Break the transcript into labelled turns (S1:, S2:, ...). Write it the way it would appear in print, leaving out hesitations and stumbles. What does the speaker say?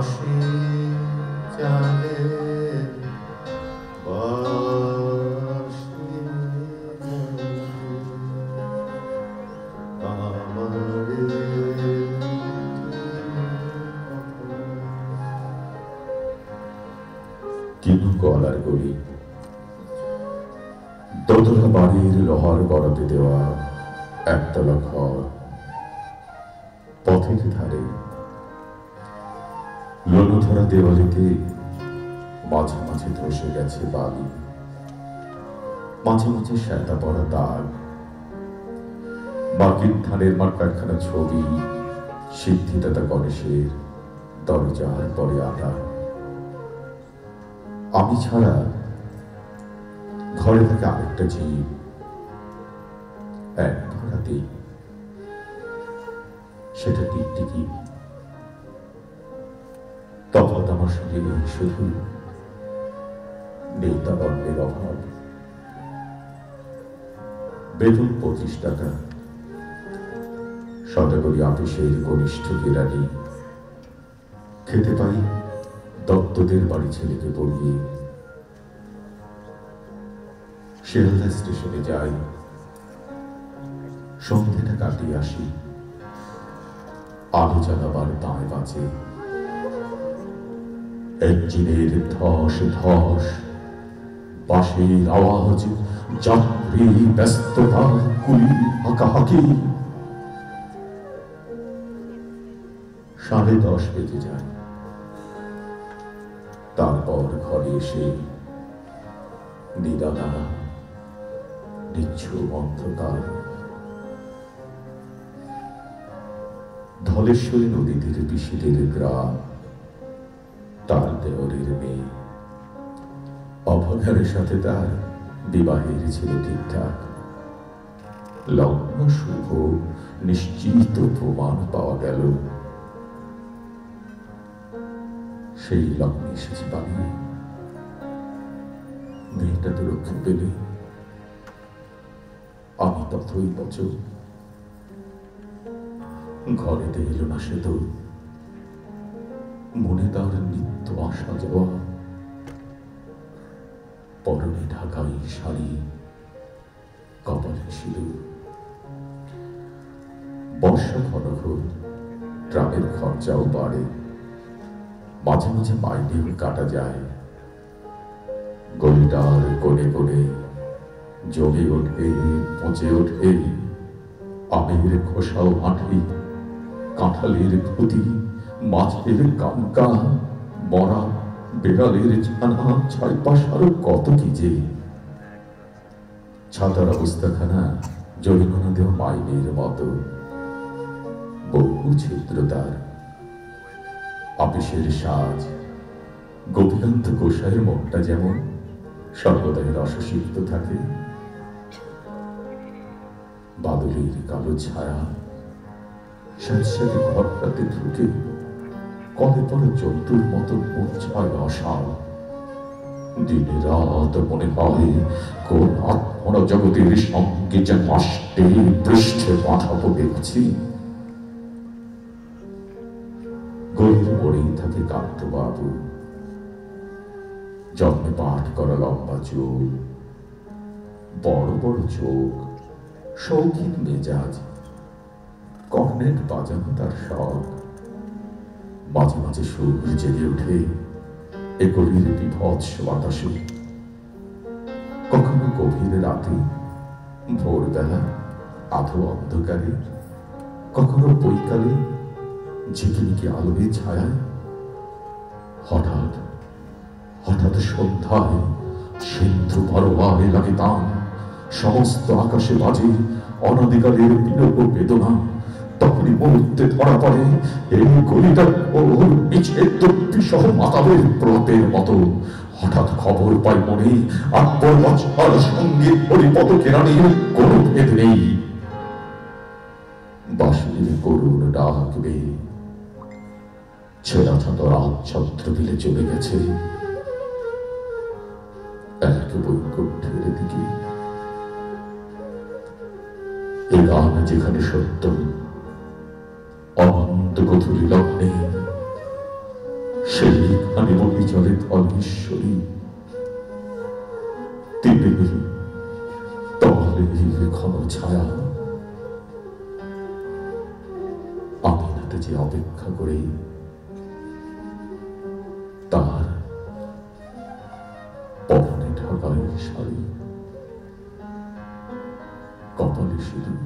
S1: বাঁশি চালে বাঁশি আমারে কিনু গলার গলি দোতলা বাড়ির লোহার গড়াতে দেওয়া একতলা ঘর, পথের ধারে লোলধরা দেওয়ালিতে মাঝে মাঝে ধসে গেছে বালি, মাঝে মাঝে শ্যাতা পড়া দাগ, মার্কিন ধানের মার্কা একখানা ছবি সিদ্ধিদাতা গণেশের দরজার পরে আটা। আমি ছাড়া ঘরে থাকে আরেকটা জীব, এক ধরাতেই, সেটা টিকটিকি। তফাৎ আমার সঙ্গে শুধু নেই তার অন্যের অভাব। বেতন 25 টাকা, সদাগরি আপিসের কনিষ্ঠ কেরানি, খেতে পাই দত্তদের বাড়ি ছেলেকে পড়িয়ে। শিয়ালদা স্টেশনে যাই, সন্ধ্যেটা কাটিয়ে আসি, আলো জ্বালাবার দায় বাজে, ইঞ্জিনের ধস ধস, বাঁশির আওয়াজ, যাত্রী ব্যস্ততা, কুলি হাঁকাহাঁকি। 10:30 বেজে যায়। তারপর ঘরে এসে নিদানা, নিচ্ছুম অন্ধকার। ধলেশ্বরী নদী তীরে পিসিদের গ্রাম, তার দেওরের মেয়ে। অভাগারের সাথে তার বিবাহের ছিল ঠিকঠাক। লগ্ন শুভ, নিশ্চিত প্রমাণ পাওয়া গেল। সেই লগ্নে এসেছি পালিয়ে। মেয়েটা তো রক্ষে পেলে, আমি ততই বছর। ঘরেতে এলো না সে তো, মনে তার নিত্য আসা যাওয়া। পরনে ঢাকাই শাড়ি, কপালে সিঁদুর। বর্ষা ঘন ঘোর, ট্রামের খরচাও বাড়ে, মাঝে মাঝে মাইনেও কাটা যায়। গলিটার কোণে কোণে জমে ওঠে, পচে ওঠে আমের খোসাও আঁঠি, কাঁঠালের খুঁতি, মাছের কামকা, মরা বেড়ালের ছানা, ছাইপাশ আরো কত কি যে। ছাতার অবস্থাখানা জরিমানা দেওয়া মাইনের মতো, বহু ছিদ্র তার। আপিসের সাজ, গোপীকান্ত গোসাইয়ের মনটা যেমন সর্বদাই রসসিক্ত থাকে। বাদলের কালো ছায়া স্যাঁতস্যাঁতে ঘরটাতে ঢুকে কলে পরে জন্তুর মতো মূর্ছায় অসাড়। দিনে রাত মনে হয় কোন আত্মরা জগতের সঙ্গে যেন আষ্টে পৃষ্ঠে পাঠাবো দেখছি। গলির মোড়েই থাকে কান্তবাবু, জন্মে পাঠ করা লম্বা চুল, বড় বড় চোখ, শৌখিন মেজাজ, কর্নেট বাজানো তার শখ। মাঝে মাঝে সুর জেগে ওঠে এ গলির বিভৎস বাতাসে। কখনো গভীর রাতে, ভোরবেলা আধো অন্ধকারে, কখনো বৈকালে ঝিকিমিকি আলোয় ছায়ায়। হঠাৎ হঠাৎ সন্ধ্যায় সিন্ধু পরোয়ারে লাগে তান, সমস্ত আকাশে বাজে অনাদিকালের বিলোপ বেদনা। তখনই মুহূর্তে ধরা পড়ে এই গলিটা ওর পিছে দুর্বিসহ মাতালের প্রতের মতো। হঠাৎ খবর পাই মনে, আকবর বছর সঙ্গীত হরিপদ কেরানির কোনো ভেদ নেই। বাঁশির করুণ ডাকবে ছেঁড়া চাদর আচ্ছদ্র দিলে চলে গেছে এক বৈকুণ্ঠের দিকে। এ গান যেখানে সত্য, অনন্ত গধূলি লগ্নে সেইখানে বহি চলে ধলেশ্বরী, তীরে তলের ঘন ছায়া। আমিনাতে যে অপেক্ষা করে তার পরনে ঢাকায় শাড়ি, কপালে সিঁদুর।